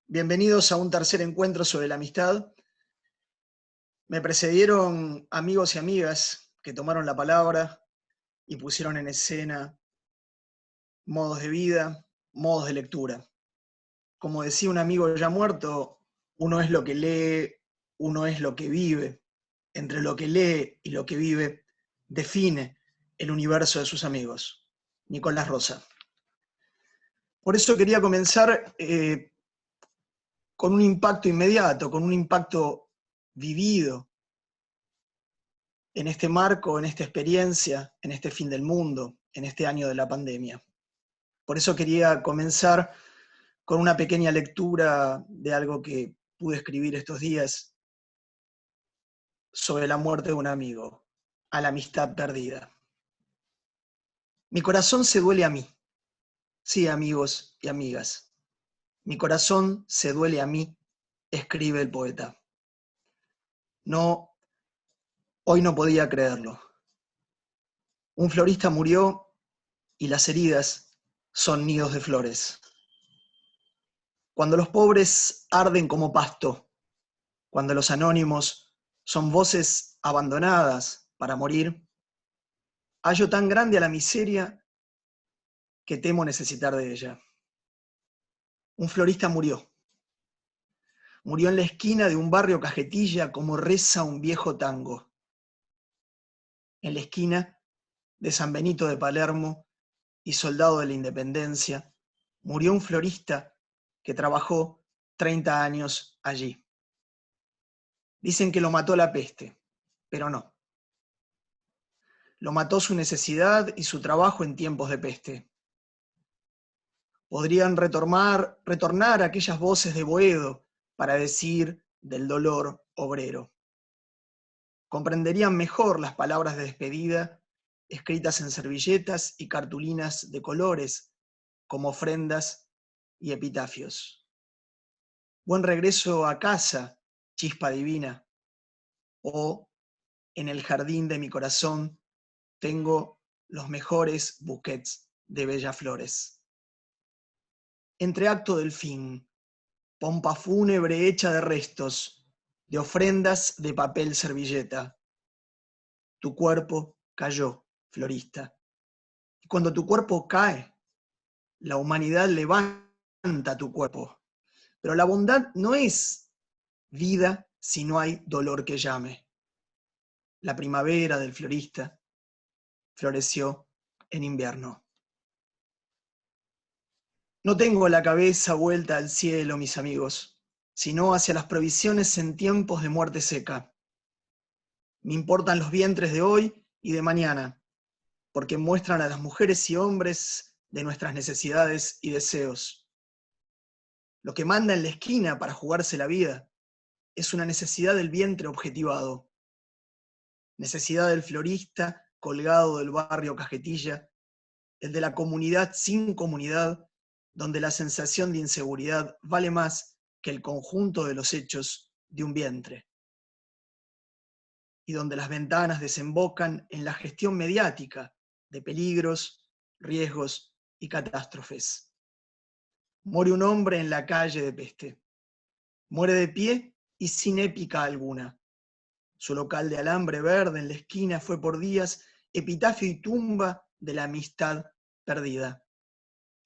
Bienvenidos a un tercer encuentro sobre la amistad. Me precedieron amigos y amigas que tomaron la palabra y pusieron en escena modos de vida, modos de lectura. Como decía un amigo ya muerto, uno es lo que lee, uno es lo que vive. Entre lo que lee y lo que vive, define el universo de sus amigos. Nicolás Rosa. Por eso quería comenzar con un impacto inmediato, con un impacto vivido, en este marco, en esta experiencia, en este fin del mundo, en este año de la pandemia. Por eso quería comenzar con una pequeña lectura de algo que pude escribir estos días sobre la muerte de un amigo, a la amistad perdida. Mi corazón se duele a mí. Sí, amigos y amigas. Mi corazón se duele a mí, escribe el poeta. No, hoy no podía creerlo. Un florista murió y las heridas son nidos de flores. Cuando los pobres arden como pasto, cuando los anónimos son voces abandonadas para morir, hallo tan grande a la miseria que temo necesitar de ella. Un florista murió. Murió en la esquina de un barrio Cajetilla como reza un viejo tango. En la esquina de San Benito de Palermo y Soldado de la Independencia, murió un florista que trabajó 30 años allí. Dicen que lo mató la peste, pero no. Lo mató su necesidad y su trabajo en tiempos de peste. Podrían retornar aquellas voces de Boedo para decir del dolor obrero. Comprenderían mejor las palabras de despedida escritas en servilletas y cartulinas de colores como ofrendas y epitafios. Buen regreso a casa, chispa divina. O en el jardín de mi corazón tengo los mejores bouquets de bellas flores. Entreacto del fin, pompa fúnebre hecha de restos, de ofrendas de papel servilleta. Tu cuerpo cayó, florista. Y cuando tu cuerpo cae, la humanidad levanta tu cuerpo. Pero la bondad no es vida si no hay dolor que llame. La primavera del florista floreció en invierno. No tengo la cabeza vuelta al cielo, mis amigos, sino hacia las provisiones en tiempos de muerte seca. Me importan los vientres de hoy y de mañana, porque muestran a las mujeres y hombres de nuestras necesidades y deseos. Lo que manda en la esquina para jugarse la vida es una necesidad del vientre objetivado, necesidad del florista colgado del barrio Cajetilla, el de la comunidad sin comunidad, donde la sensación de inseguridad vale más que el conjunto de los hechos de un vientre, y donde las ventanas desembocan en la gestión mediática de peligros, riesgos y catástrofes. Muere un hombre en la calle de peste. Muere de pie y sin épica alguna. Su local de alambre verde en la esquina fue por días epitafio y tumba de la amistad perdida.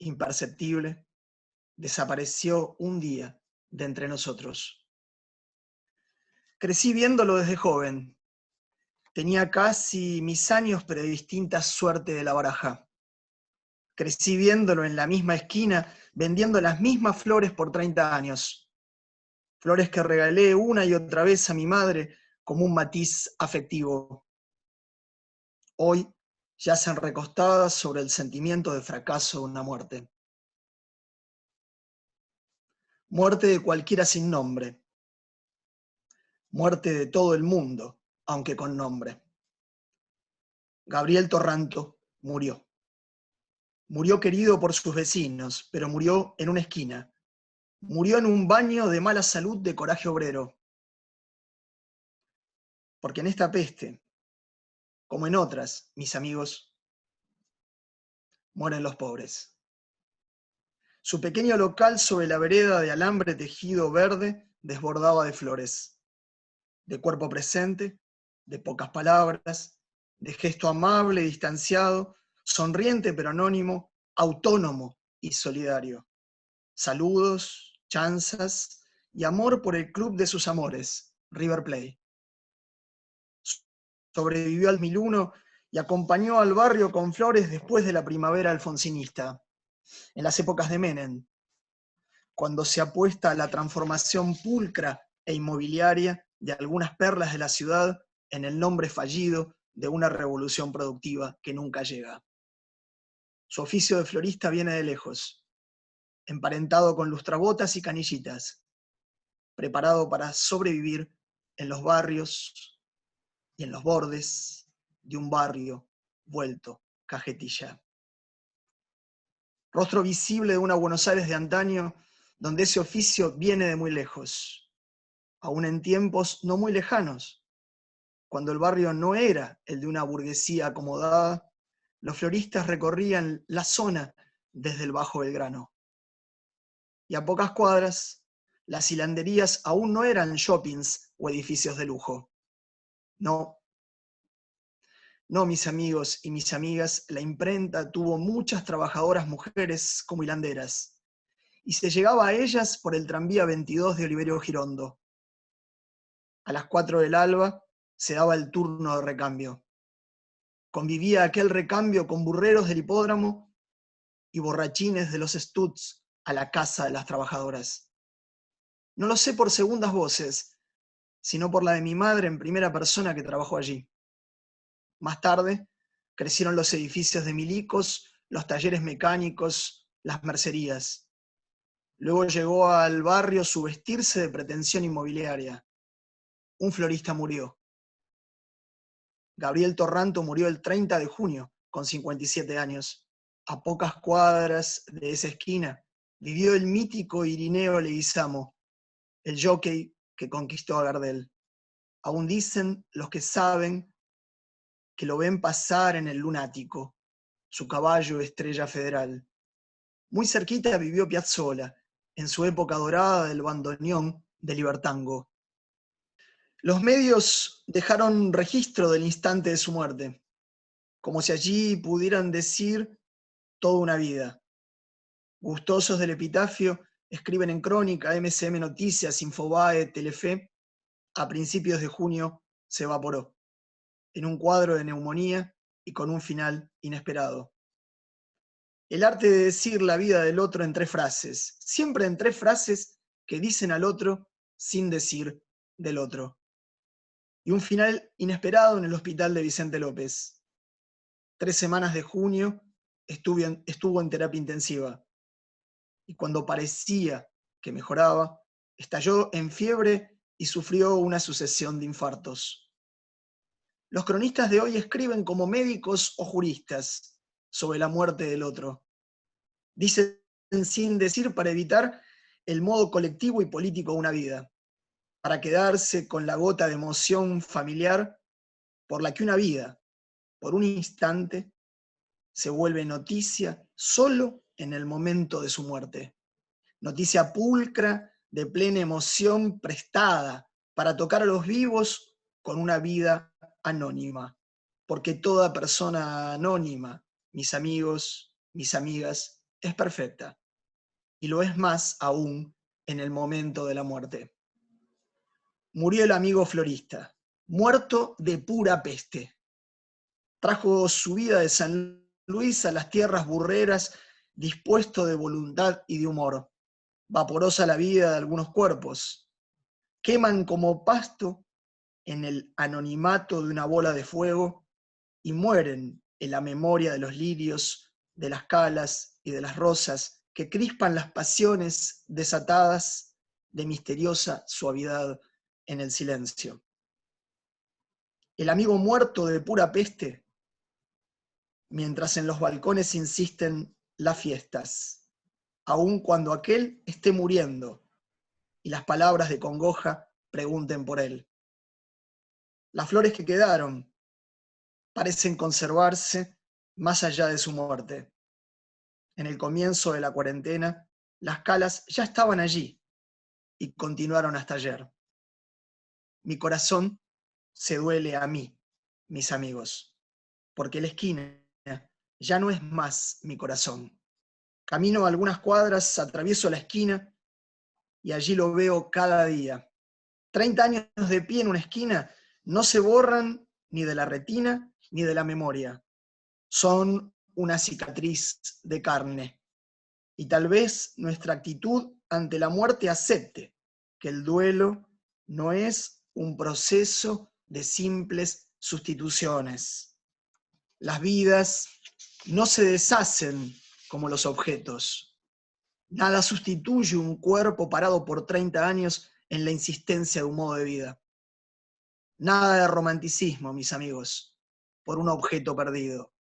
Imperceptible, desapareció un día de entre nosotros. Crecí viéndolo desde joven. Tenía casi mis años, pero de distinta suerte de la baraja. Crecí viéndolo en la misma esquina, vendiendo las mismas flores por 30 años. Flores que regalé una y otra vez a mi madre como un matiz afectivo. Hoy yacen recostadas sobre el sentimiento de fracaso de una muerte. Muerte de cualquiera sin nombre. Muerte de todo el mundo, aunque con nombre. Gabriel Torranto murió. Murió querido por sus vecinos, pero murió en una esquina. Murió en un baño de mala salud de coraje obrero. Porque en esta peste, como en otras, mis amigos, mueren los pobres. Su pequeño local sobre la vereda de alambre tejido verde desbordaba de flores, de cuerpo presente, de pocas palabras, de gesto amable y distanciado, sonriente pero anónimo, autónomo y solidario. Saludos, chanzas y amor por el club de sus amores, River Plate. Sobrevivió al 2001 y acompañó al barrio con flores después de la primavera alfonsinista, en las épocas de Menem, cuando se apuesta a la transformación pulcra e inmobiliaria de algunas perlas de la ciudad en el nombre fallido de una revolución productiva que nunca llega. Su oficio de florista viene de lejos, emparentado con lustrabotas y canillitas, preparado para sobrevivir en los barrios y en los bordes de un barrio vuelto cajetilla. Rostro visible de una Buenos Aires de antaño, donde ese oficio viene de muy lejos, aún en tiempos no muy lejanos, cuando el barrio no era el de una burguesía acomodada, los floristas recorrían la zona desde el Bajo Belgrano. Y a pocas cuadras, las hilanderías aún no eran shoppings o edificios de lujo. No, no, mis amigos y mis amigas, la imprenta tuvo muchas trabajadoras mujeres como hilanderas, y se llegaba a ellas por el tranvía 22 de Oliverio Girondo. A las 4 del alba se daba el turno de recambio. Convivía aquel recambio con burreros del hipódromo y borrachines de los Stutz a la casa de las trabajadoras. No lo sé por segundas voces, sino por la de mi madre en primera persona que trabajó allí. Más tarde, crecieron los edificios de milicos, los talleres mecánicos, las mercerías. Luego llegó al barrio su vestirse de pretensión inmobiliaria. Un florista murió. Gabriel Torranto murió el 30 de junio, con 57 años. A pocas cuadras de esa esquina vivió el mítico Irineo Leguizamo, el jockey que conquistó a Gardel. Aún dicen los que saben que lo ven pasar en el Lunático, su caballo estrella federal. Muy cerquita vivió Piazzolla, en su época dorada del bandoneón de Libertango. Los medios dejaron registro del instante de su muerte, como si allí pudieran decir toda una vida. Gustosos del epitafio escriben en Crónica, MCM Noticias, Infobae, Telefe, a principios de junio se evaporó, en un cuadro de neumonía y con un final inesperado. El arte de decir la vida del otro en 3 frases, siempre en 3 frases que dicen al otro sin decir del otro. Y un final inesperado en el hospital de Vicente López. 3 semanas de junio estuvo en terapia intensiva. Y cuando parecía que mejoraba, estalló en fiebre y sufrió una sucesión de infartos. Los cronistas de hoy escriben como médicos o juristas sobre la muerte del otro. Dicen sin decir para evitar el modo colectivo y político de una vida, para quedarse con la gota de emoción familiar por la que una vida, por un instante, se vuelve noticia solo en el momento de su muerte. Noticia pulcra, de plena emoción prestada para tocar a los vivos con una vida anónima. Porque toda persona anónima, mis amigos, mis amigas, es perfecta. Y lo es más aún en el momento de la muerte. Murió el amigo florista, muerto de pura peste. Trajo su vida de San Luis a las tierras burreras, dispuesto de voluntad y de humor. Vaporosa la vida de algunos cuerpos. Queman como pasto en el anonimato de una bola de fuego y mueren en la memoria de los lirios, de las calas y de las rosas que crispan las pasiones desatadas de misteriosa suavidad en el silencio. El amigo muerto de pura peste, mientras en los balcones insisten las fiestas, aun cuando aquel esté muriendo y las palabras de congoja pregunten por él. Las flores que quedaron parecen conservarse más allá de su muerte. En el comienzo de la cuarentena, Las calas ya estaban allí y continuaron hasta ayer. Mi corazón se duele a mí, mis amigos, porque la esquina ya no es más mi corazón. Camino algunas cuadras, atravieso la esquina y allí lo veo cada día. 30 años de pie en una esquina no se borran ni de la retina ni de la memoria. Son una cicatriz de carne. Y tal vez nuestra actitud ante la muerte acepte que el duelo no es un proceso de simples sustituciones. Las vidas no se deshacen como los objetos. Nada sustituye un cuerpo parado por 30 años en la insistencia de un modo de vida. Nada de romanticismo, mis amigos, por un objeto perdido.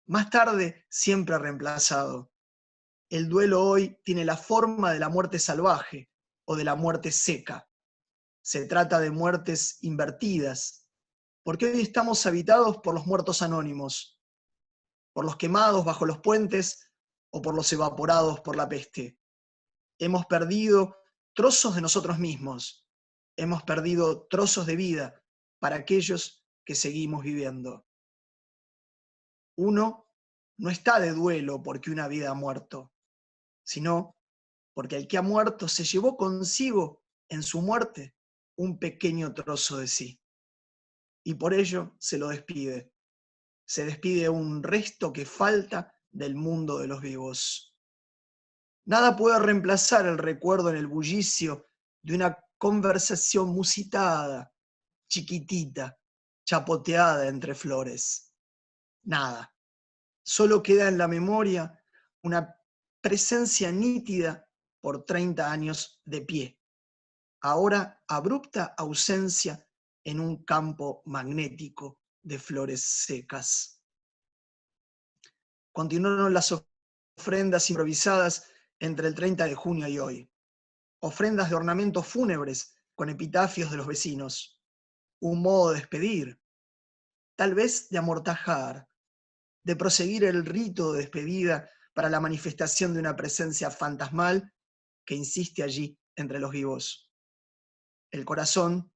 Más tarde, siempre reemplazado. El duelo hoy tiene la forma de la muerte salvaje o de la muerte seca. Se trata de muertes invertidas, porque hoy estamos habitados por los muertos anónimos, por los quemados bajo los puentes o por los evaporados por la peste. Hemos perdido trozos de nosotros mismos, hemos perdido trozos de vida para aquellos que seguimos viviendo. Uno no está de duelo porque una vida ha muerto, sino porque el que ha muerto se llevó consigo en su muerte un pequeño trozo de sí. Y por ello se lo despide. Se despide un resto que falta del mundo de los vivos. Nada puede reemplazar el recuerdo en el bullicio de una conversación musitada, chiquitita, chapoteada entre flores. Nada. Solo queda en la memoria una presencia nítida por 30 años de pie. Ahora abrupta ausencia en un campo magnético de flores secas. Continuaron las ofrendas improvisadas entre el 30 de junio y hoy. Ofrendas de ornamentos fúnebres con epitafios de los vecinos. Un modo de despedir, tal vez de amortajar, de proseguir el rito de despedida para la manifestación de una presencia fantasmal que insiste allí entre los vivos. El corazón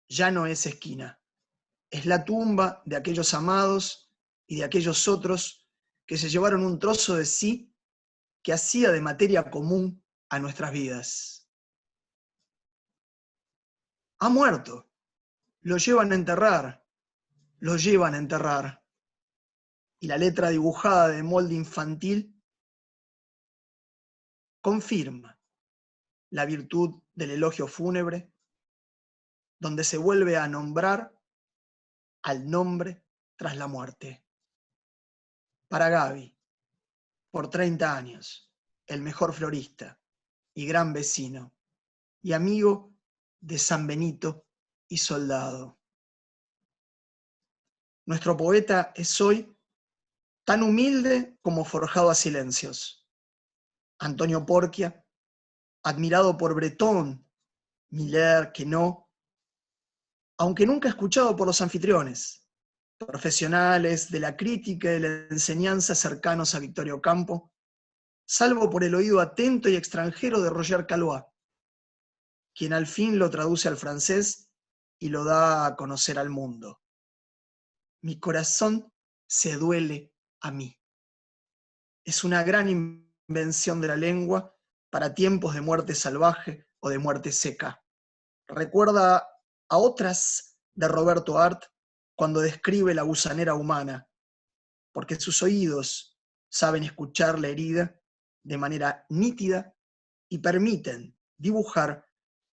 ya no es esquina, es la tumba de aquellos amados y de aquellos otros que se llevaron un trozo de sí que hacía de materia común a nuestras vidas. Ha muerto, lo llevan a enterrar, lo llevan a enterrar. Y la letra dibujada de molde infantil confirma la virtud del elogio fúnebre, donde se vuelve a nombrar al nombre tras la muerte. Para Gaby, por 30 años, el mejor florista y gran vecino, y amigo de San Benito y soldado. Nuestro poeta es hoy tan humilde como forjado a silencios. Antonio Porquia, admirado por Breton, Miller, Queneau, aunque nunca escuchado por los anfitriones, profesionales de la crítica y de la enseñanza cercanos a Victoria Ocampo, salvo por el oído atento y extranjero de Roger Calois, quien al fin lo traduce al francés y lo da a conocer al mundo. Mi corazón se duele a mí. Es una gran invención de la lengua para tiempos de muerte salvaje o de muerte seca. Recuerda a otras de Roberto Art cuando describe la gusanera humana, porque sus oídos saben escuchar la herida de manera nítida y permiten dibujar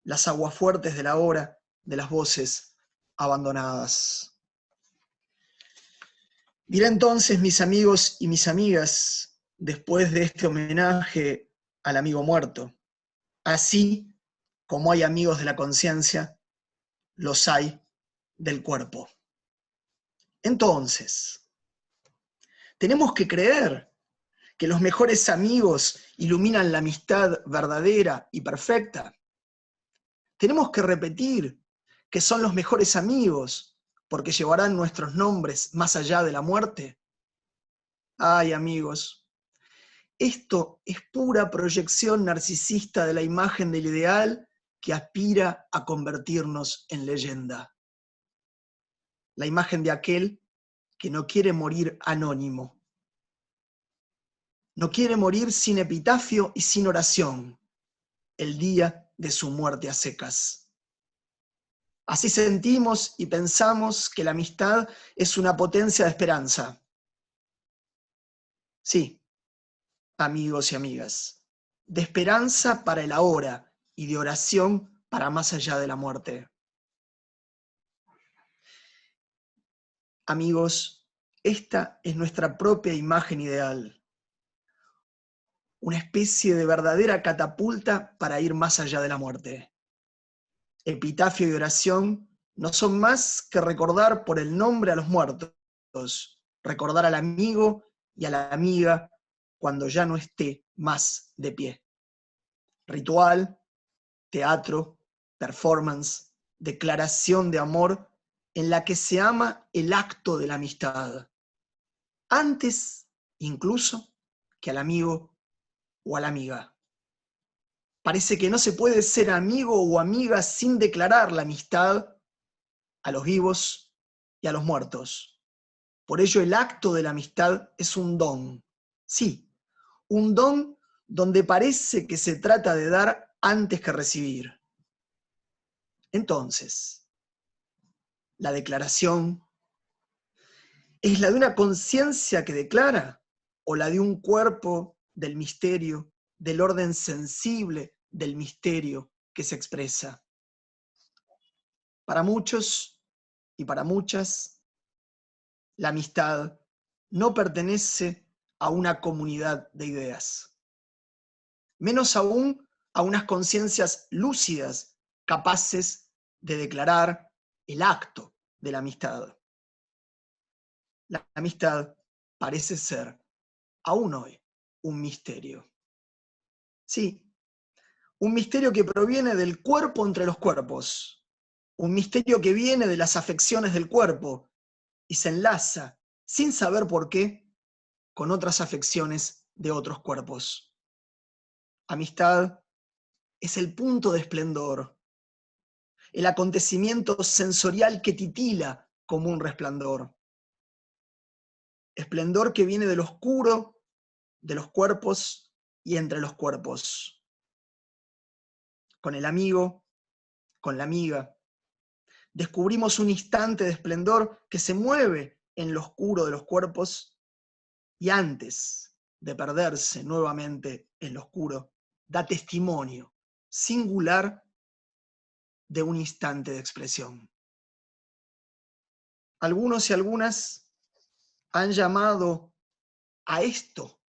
las aguafuertes de la hora de las voces abandonadas. Diré entonces, mis amigos y mis amigas, después de este homenaje al amigo muerto, así como hay amigos de la conciencia, los hay del cuerpo. Entonces, tenemos que creer que los mejores amigos iluminan la amistad verdadera y perfecta. Tenemos que repetir que son los mejores amigos porque llevarán nuestros nombres más allá de la muerte. Ay, amigos, Esto es pura proyección narcisista de la imagen del ideal que aspira a convertirnos en leyenda. La imagen de aquel que no quiere morir anónimo. No quiere morir sin epitafio y sin oración, el día de su muerte a secas. Así sentimos y pensamos que la amistad es una potencia de esperanza. Sí, amigos y amigas, de esperanza para el ahora y de oración para más allá de la muerte. Amigos, esta es nuestra propia imagen ideal, una especie de verdadera catapulta para ir más allá de la muerte. Epitafio y oración no son más que recordar por el nombre a los muertos, recordar al amigo y a la amiga cuando ya no esté más de pie. Ritual, teatro, performance, declaración de amor en la que se ama el acto de la amistad, antes incluso que al amigo o a la amiga. Parece que no se puede ser amigo o amiga sin declarar la amistad a los vivos y a los muertos. Por ello el acto de la amistad es un don. Sí, un don donde parece que se trata de dar antes que recibir. Entonces, la declaración ¿es la de una conciencia que declara o la de un cuerpo del misterio, del orden sensible del misterio que se expresa? Para muchos y para muchas, la amistad no pertenece a una comunidad de ideas, menos aún a unas conciencias lúcidas capaces de declarar el acto de la amistad. La amistad parece ser, aún hoy, un misterio. Sí, un misterio que proviene del cuerpo entre los cuerpos, un misterio que viene de las afecciones del cuerpo y se enlaza, sin saber por qué, con otras afecciones de otros cuerpos. Amistad es el punto de esplendor, el acontecimiento sensorial que titila como un resplandor. Esplendor que viene del oscuro, de los cuerpos y entre los cuerpos. Con el amigo, con la amiga, descubrimos un instante de esplendor que se mueve en lo oscuro de los cuerpos y antes de perderse nuevamente en lo oscuro, da testimonio singular de un instante de expresión. Algunos y algunas han llamado a esto,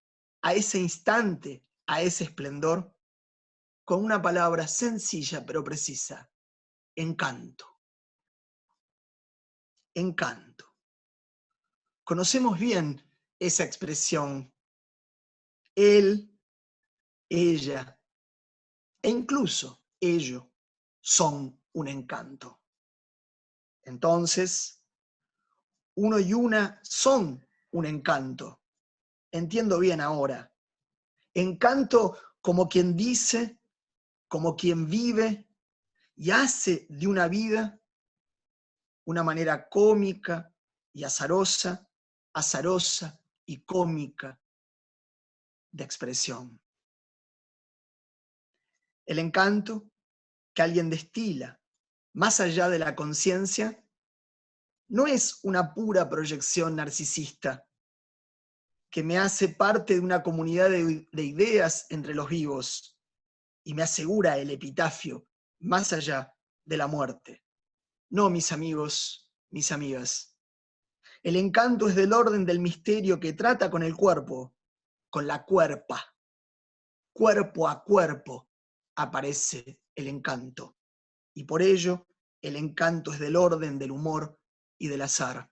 a ese instante, a ese esplendor, con una palabra sencilla pero precisa: encanto. Encanto. Conocemos bien esa expresión. Él, ella e incluso ello son un encanto. Entonces, uno y una son un encanto. Entiendo bien ahora. Encanto como quien dice, como quien vive y hace de una vida una manera cómica y azarosa, azarosa y cómica de expresión. El encanto que alguien destila más allá de la conciencia no es una pura proyección narcisista que me hace parte de una comunidad de ideas entre los vivos y me asegura el epitafio más allá de la muerte. No, mis amigos, mis amigas. El encanto es del orden del misterio que trata con el cuerpo, con la cuerpa. Cuerpo a cuerpo aparece el encanto. Y por ello, el encanto es del orden del humor y del azar.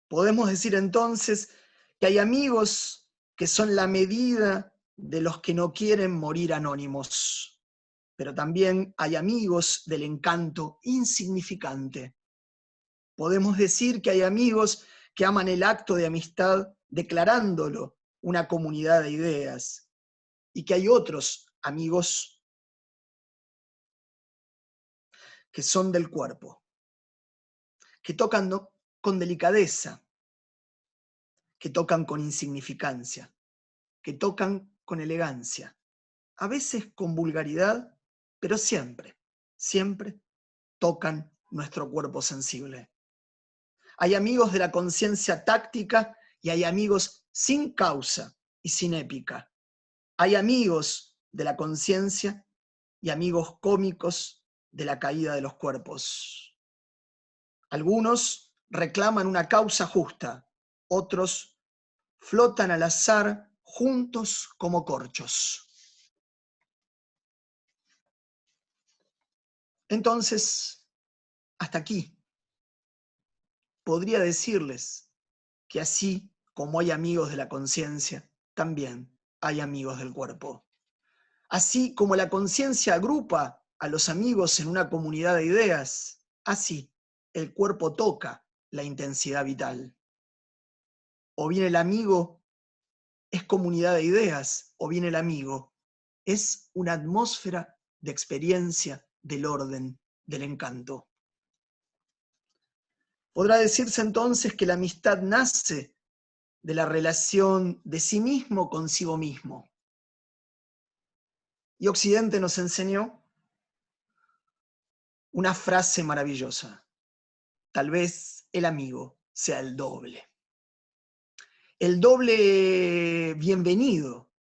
Podemos decir entonces que hay amigos que son la medida de los que no quieren morir anónimos, pero también hay amigos del encanto insignificante. Podemos decir que hay amigos que aman el acto de amistad declarándolo una comunidad de ideas y que hay otros amigos que son del cuerpo, que tocan con delicadeza, que tocan con insignificancia, que tocan con elegancia, a veces con vulgaridad, pero siempre, siempre tocan nuestro cuerpo sensible. Hay amigos de la conciencia táctica y hay amigos sin causa y sin épica. Hay amigos de la conciencia y amigos cómicos de la caída de los cuerpos. Algunos reclaman una causa justa, otros flotan al azar juntos como corchos. Entonces, hasta aquí, podría decirles que así como hay amigos de la conciencia, también hay amigos del cuerpo. Así como la conciencia agrupa a los amigos en una comunidad de ideas, así el cuerpo toca la intensidad vital. O bien el amigo es comunidad de ideas, o bien el amigo es una atmósfera de experiencia del orden, del encanto. Podrá decirse entonces que la amistad nace de la relación de sí mismo consigo mismo. Y Occidente nos enseñó una frase maravillosa. Tal vez el amigo sea el doble. El doble bienvenido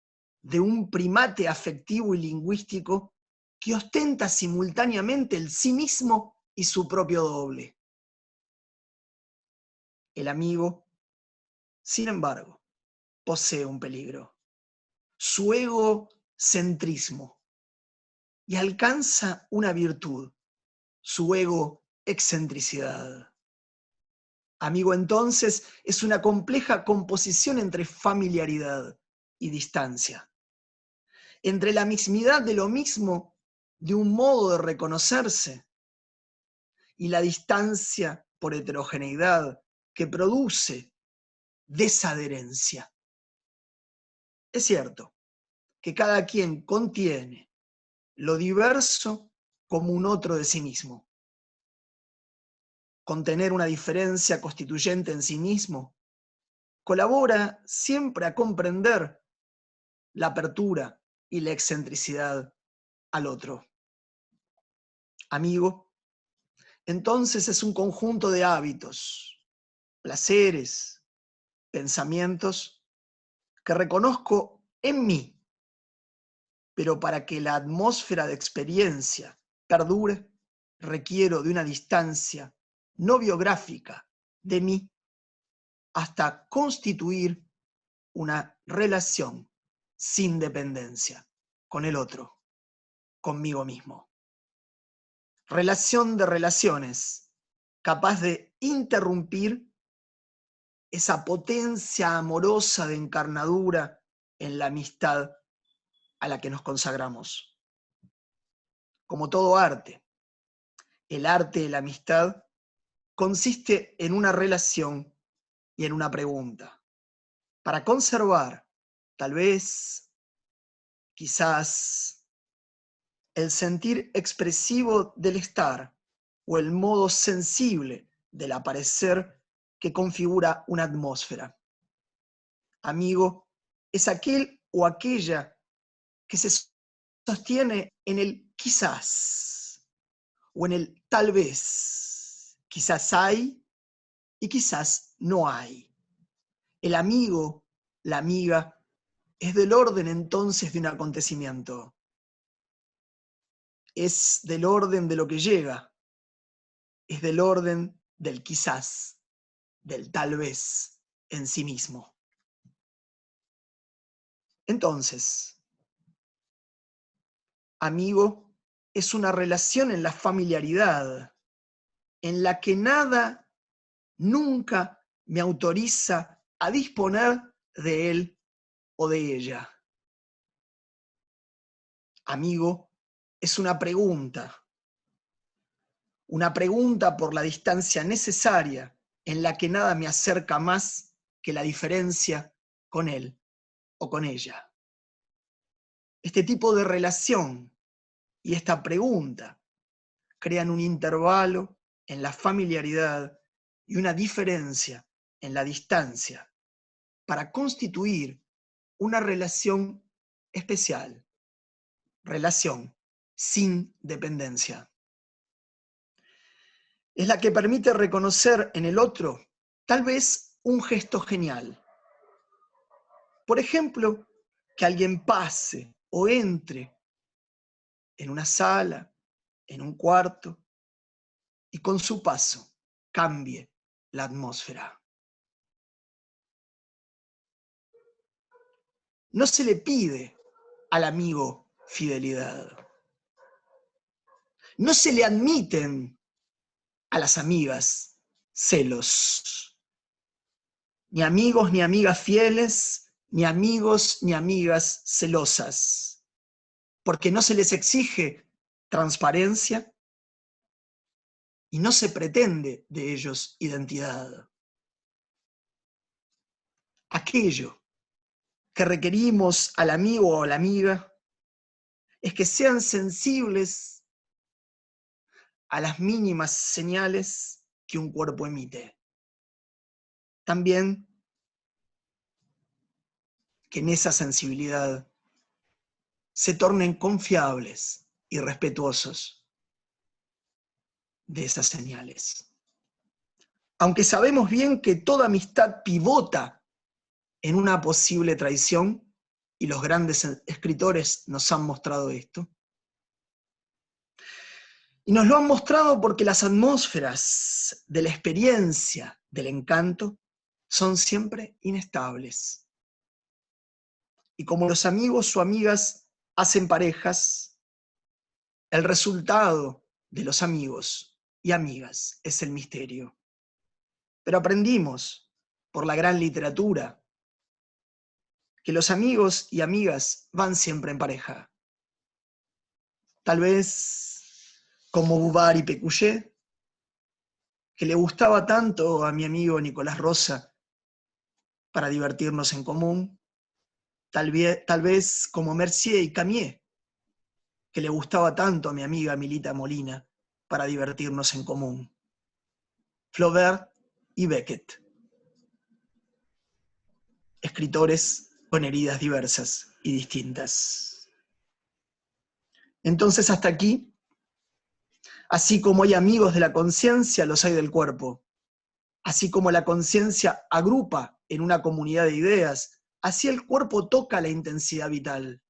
de un primate afectivo y lingüístico que ostenta simultáneamente el sí mismo y su propio doble. El amigo, sin embargo, posee un peligro, su egocentrismo, y alcanza una virtud, su egoexcentricidad. Amigo, entonces, es una compleja composición entre familiaridad y distancia, entre la mismidad de lo mismo de un modo de reconocerse y la distancia por heterogeneidad que produce desadherencia. Es cierto que cada quien contiene lo diverso como un otro de sí mismo. Contener una diferencia constituyente en sí mismo colabora siempre a comprender la apertura y la excentricidad al otro. Amigo, entonces es un conjunto de hábitos, placeres, pensamientos que reconozco en mí, pero para que la atmósfera de experiencia perdure, requiero de una distancia no biográfica de mí hasta constituir una relación sin dependencia con el otro, conmigo mismo. Relación de relaciones, capaz de interrumpir esa potencia amorosa de encarnadura en la amistad a la que nos consagramos. Como todo arte, el arte de la amistad consiste en una relación y en una pregunta. Para conservar, tal vez, quizás, el sentir expresivo del estar o el modo sensible del aparecer que configura una atmósfera. Amigo es aquel o aquella que se sostiene en el quizás o en el tal vez. Quizás hay y quizás no hay. El amigo, la amiga, es del orden entonces de un acontecimiento. Es del orden de lo que llega. Es del orden del quizás, del tal vez en sí mismo. Entonces, amigo es una relación en la familiaridad, en la que nada nunca me autoriza a disponer de él o de ella. Amigo es una pregunta por la distancia necesaria en la que nada me acerca más que la diferencia con él o con ella. Este tipo de relación y esta pregunta crean un intervalo en la familiaridad y una diferencia en la distancia para constituir una relación especial, relación sin dependencia. Es la que permite reconocer en el otro tal vez un gesto genial. Por ejemplo, que alguien pase o entre en una sala, en un cuarto, y con su paso cambie la atmósfera. No se le pide al amigo fidelidad. No se le admiten a las amigas celos. Ni amigos ni amigas fieles, ni amigos ni amigas celosas. Porque no se les exige transparencia y no se pretende de ellos identidad. Aquello que requerimos al amigo o a la amiga es que sean sensibles a las mínimas señales que un cuerpo emite. También que en esa sensibilidad se tornen confiables y respetuosos de esas señales. Aunque sabemos bien que toda amistad pivota en una posible traición, y los grandes escritores nos han mostrado esto, y nos lo han mostrado porque las atmósferas de la experiencia del encanto son siempre inestables. Y como los amigos o amigas hacen parejas, el resultado de los amigos y amigas es el misterio. Pero aprendimos por la gran literatura que los amigos y amigas van siempre en pareja. Tal vez como Bouvard y Pécuchet, que le gustaba tanto a mi amigo Nicolás Rosa para divertirnos en común, tal vez como Mercier y Camier, que le gustaba tanto a mi amiga Milita Molina para divertirnos en común. Flaubert y Beckett, escritores con heridas diversas y distintas. Entonces hasta aquí, así como hay amigos de la conciencia, los hay del cuerpo. Así como la conciencia agrupa en una comunidad de ideas, así el cuerpo toca la intensidad vital.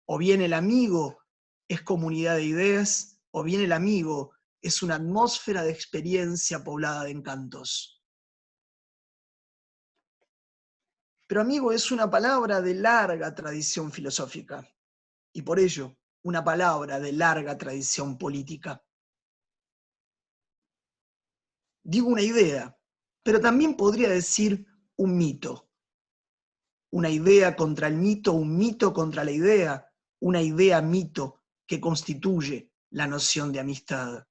O bien el amigo es comunidad de ideas, o bien el amigo es una atmósfera de experiencia poblada de encantos. Pero amigo es una palabra de larga tradición filosófica, y por ello una palabra de larga tradición política. Digo una idea, pero también podría decir un mito. Una idea contra el mito, un mito contra la idea, una idea-mito que constituye la noción de amistad.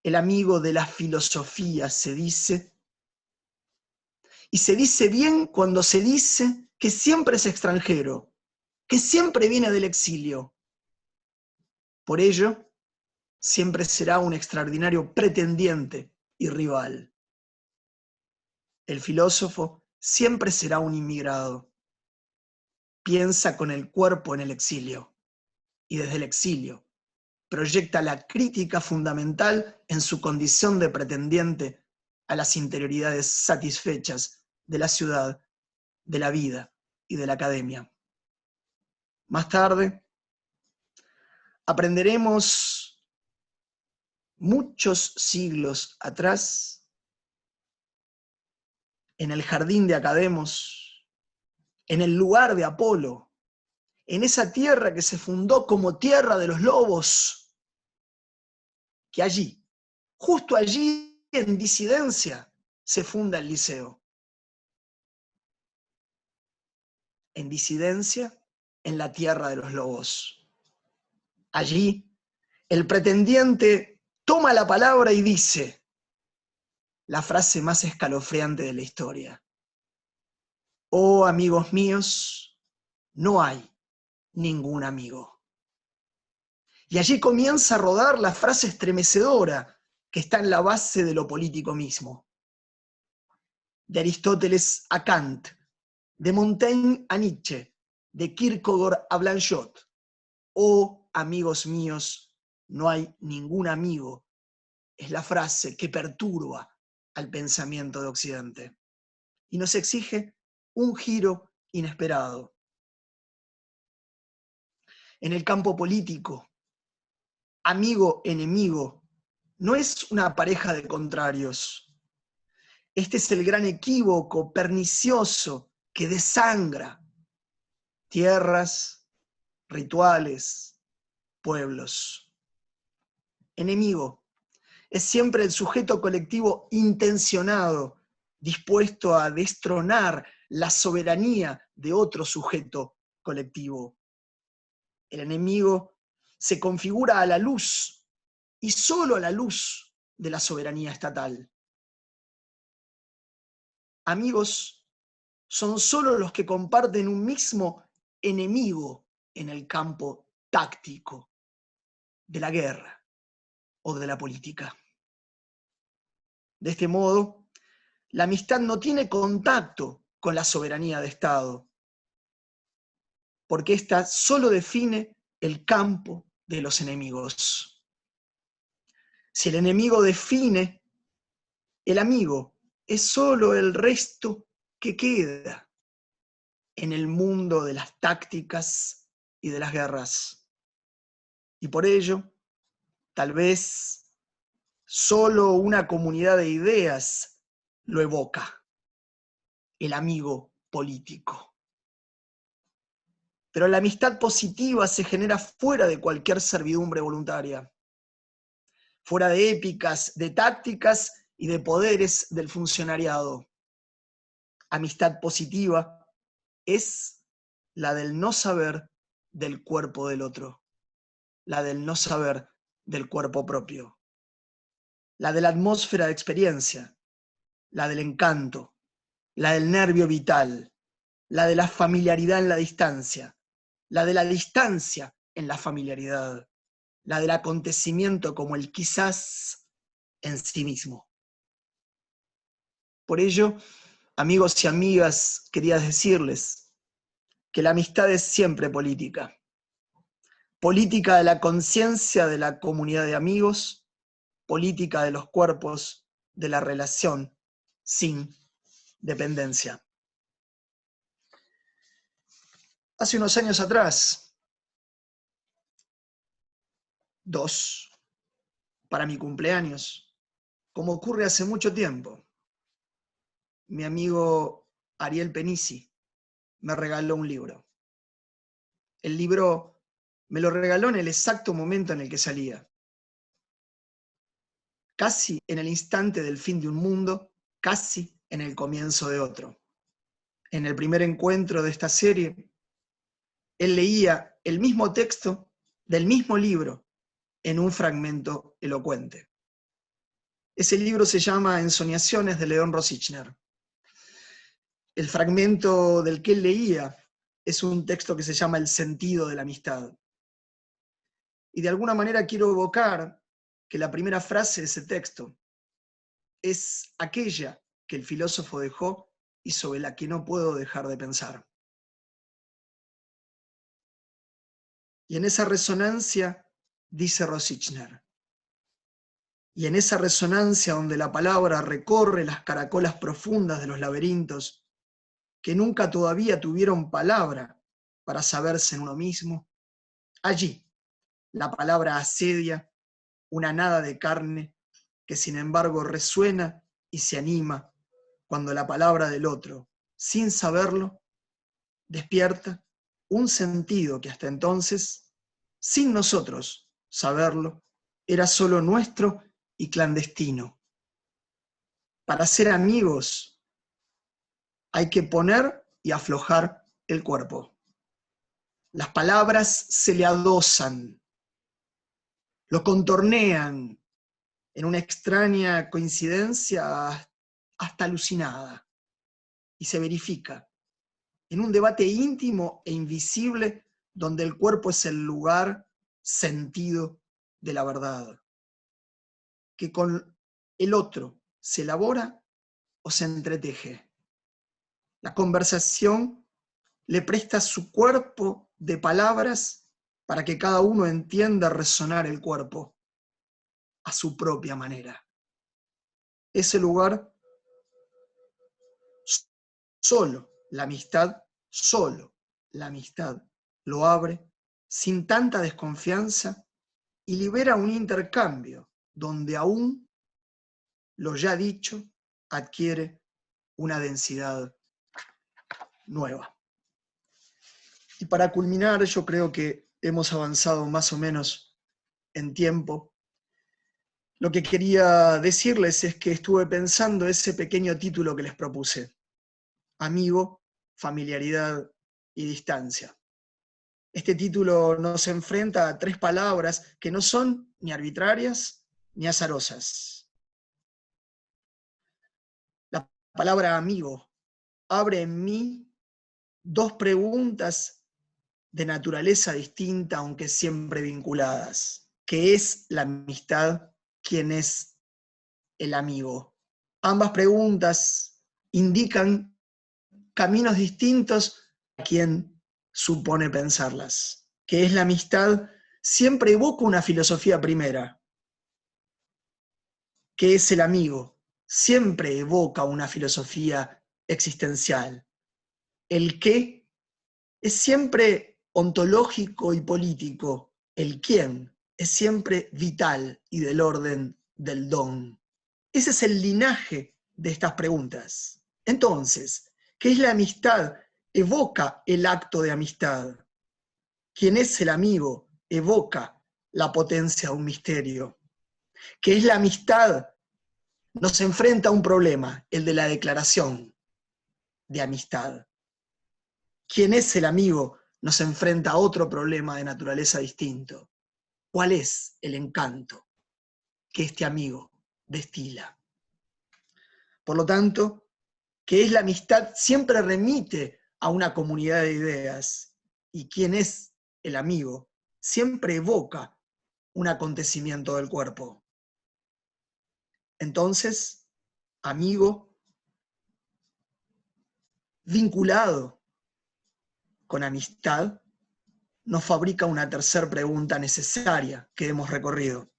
El amigo de la filosofía se dice, y se dice bien cuando se dice que siempre es extranjero, que siempre viene del exilio. Por ello, siempre será un extraordinario pretendiente y rival. El filósofo siempre será un inmigrado. Piensa con el cuerpo en el exilio, y desde el exilio proyecta la crítica fundamental en su condición de pretendiente a las interioridades satisfechas de la ciudad, de la vida y de la academia. Más tarde, aprenderemos muchos siglos atrás, en el jardín de Academos, en el lugar de Apolo, en esa tierra que se fundó como tierra de los lobos, que allí, justo allí, en disidencia, se funda el Liceo. En disidencia, en la tierra de los lobos. Allí, el pretendiente toma la palabra y dice la frase más escalofriante de la historia. Oh, amigos míos, no hay ningún amigo. Y allí comienza a rodar la frase estremecedora que está en la base de lo político mismo. De Aristóteles a Kant, de Montaigne a Nietzsche, de Kierkegaard a Blanchot. Oh, amigos míos, no hay ningún amigo. Es la frase que perturba al pensamiento de Occidente y nos exige un giro inesperado. En el campo político, amigo-enemigo no es una pareja de contrarios. Este es el gran equívoco pernicioso que desangra tierras, rituales, pueblos. Enemigo es siempre el sujeto colectivo intencionado, dispuesto a destronar la soberanía de otro sujeto colectivo. El enemigo se configura a la luz, y solo a la luz de la soberanía estatal. Amigos son solo los que comparten un mismo enemigo en el campo táctico de la guerra o de la política. De este modo, la amistad no tiene contacto con la soberanía de Estado, porque ésta solo define el campo de los enemigos. Si el enemigo define, el amigo es solo el resto que queda en el mundo de las tácticas y de las guerras. Y por ello, tal vez solo una comunidad de ideas lo evoca, el amigo político. Pero la amistad positiva se genera fuera de cualquier servidumbre voluntaria, fuera de épicas, de tácticas y de poderes del funcionariado. Amistad positiva es la del no saber del cuerpo del otro, la del no saber del cuerpo propio, la de la atmósfera de experiencia, la del encanto, la del nervio vital, la de la familiaridad en la distancia, la de la distancia en la familiaridad, la del acontecimiento como el quizás en sí mismo. Por ello, amigos y amigas, quería decirles que la amistad es siempre política. Política de la conciencia de la comunidad de amigos, política de los cuerpos de la relación sin dependencia. Hace unos años atrás, 2, para mi cumpleaños, como ocurre hace mucho tiempo, mi amigo Ariel Penisi me regaló un libro. El libro me lo regaló en el exacto momento en el que salía. Casi en el instante del fin de un mundo, casi en el comienzo de otro. En el primer encuentro de esta serie, él leía el mismo texto del mismo libro en un fragmento elocuente. Ese libro se llama Ensoñaciones de León Rosichner. El fragmento del que él leía es un texto que se llama El sentido de la amistad. Y de alguna manera quiero evocar que la primera frase de ese texto es aquella que el filósofo dejó y sobre la que no puedo dejar de pensar. Y en esa resonancia dice Rosichner, y en esa resonancia donde la palabra recorre las caracolas profundas de los laberintos que nunca todavía tuvieron palabra para saberse en uno mismo, allí la palabra asedia una nada de carne que sin embargo resuena y se anima cuando la palabra del otro, sin saberlo, despierta un sentido que hasta entonces, sin nosotros saberlo, era solo nuestro y clandestino. Para ser amigos hay que poner y aflojar el cuerpo. Las palabras se le adosan, lo contornean en una extraña coincidencia hasta alucinada, y se verifica en un debate íntimo e invisible donde el cuerpo es el lugar sentido de la verdad, que con el otro se elabora o se entreteje. La conversación le presta su cuerpo de palabras para que cada uno entienda resonar el cuerpo a su propia manera. Ese lugar, solo la amistad lo abre sin tanta desconfianza y libera un intercambio donde aún lo ya dicho adquiere una densidad nueva. Y para culminar, yo creo que hemos avanzado más o menos en tiempo. Lo que quería decirles es que estuve pensando ese pequeño título que les propuse: amigo, familiaridad y distancia. Este título nos enfrenta a tres palabras que no son ni arbitrarias ni azarosas. La palabra amigo abre en mí dos preguntas de naturaleza distinta, aunque siempre vinculadas. ¿Qué es la amistad? ¿Quién es el amigo? Ambas preguntas indican caminos distintos a quien supone pensarlas. ¿Qué es la amistad? Siempre evoca una filosofía primera. ¿Qué es el amigo? Siempre evoca una filosofía existencial. El qué es siempre ontológico y político. El quién es siempre vital y del orden del don. Ese es el linaje de estas preguntas. Entonces, ¿qué es la amistad? Evoca el acto de amistad. ¿Quién es el amigo? Evoca la potencia de un misterio. ¿Qué es la amistad? Nos enfrenta a un problema, el de la declaración de amistad. ¿Quién es el amigo? Nos enfrenta a otro problema de naturaleza distinto. ¿Cuál es el encanto que este amigo destila? Por lo tanto, ¿qué es la amistad? Siempre remite a una comunidad de ideas. ¿Y quién es el amigo? Siempre evoca un acontecimiento del cuerpo. Entonces, amigo, vinculado con amistad, nos fabrica una tercera pregunta necesaria que hemos recorrido.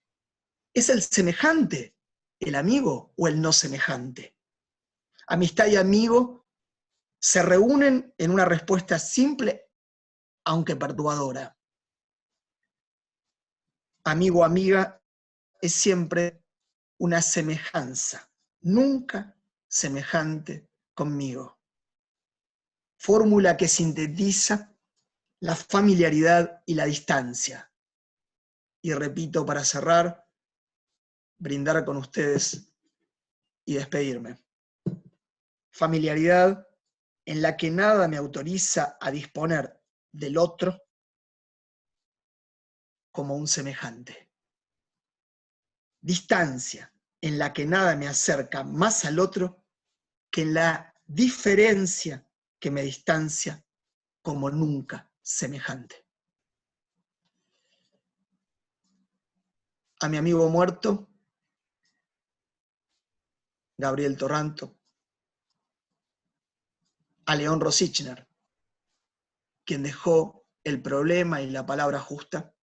¿Es el semejante el amigo o el no semejante? Amistad y amigo se reúnen en una respuesta simple, aunque perturbadora. Amigo o amiga es siempre una semejanza, nunca semejante conmigo. Fórmula que sintetiza la familiaridad y la distancia. Y repito, para cerrar, brindar con ustedes y despedirme. Familiaridad en la que nada me autoriza a disponer del otro como un semejante. Distancia en la que nada me acerca más al otro que en la diferencia que me distancia como nunca semejante. A mi amigo muerto, Gabriel Torranto, a León Rosichner, quien dejó el problema y la palabra justa,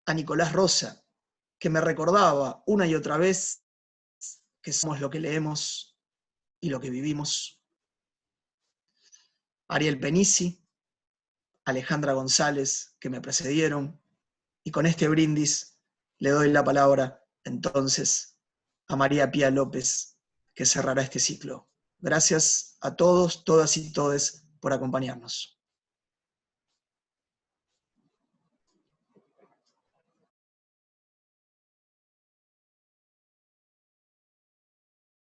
a Nicolás Rosa, que me recordaba una y otra vez que somos lo que leemos y lo que vivimos, a Ariel Penici, Alejandra González, que me precedieron, y con este brindis le doy la palabra entonces a María Pía López, que cerrará este ciclo. Gracias a todos, todas y todes por acompañarnos.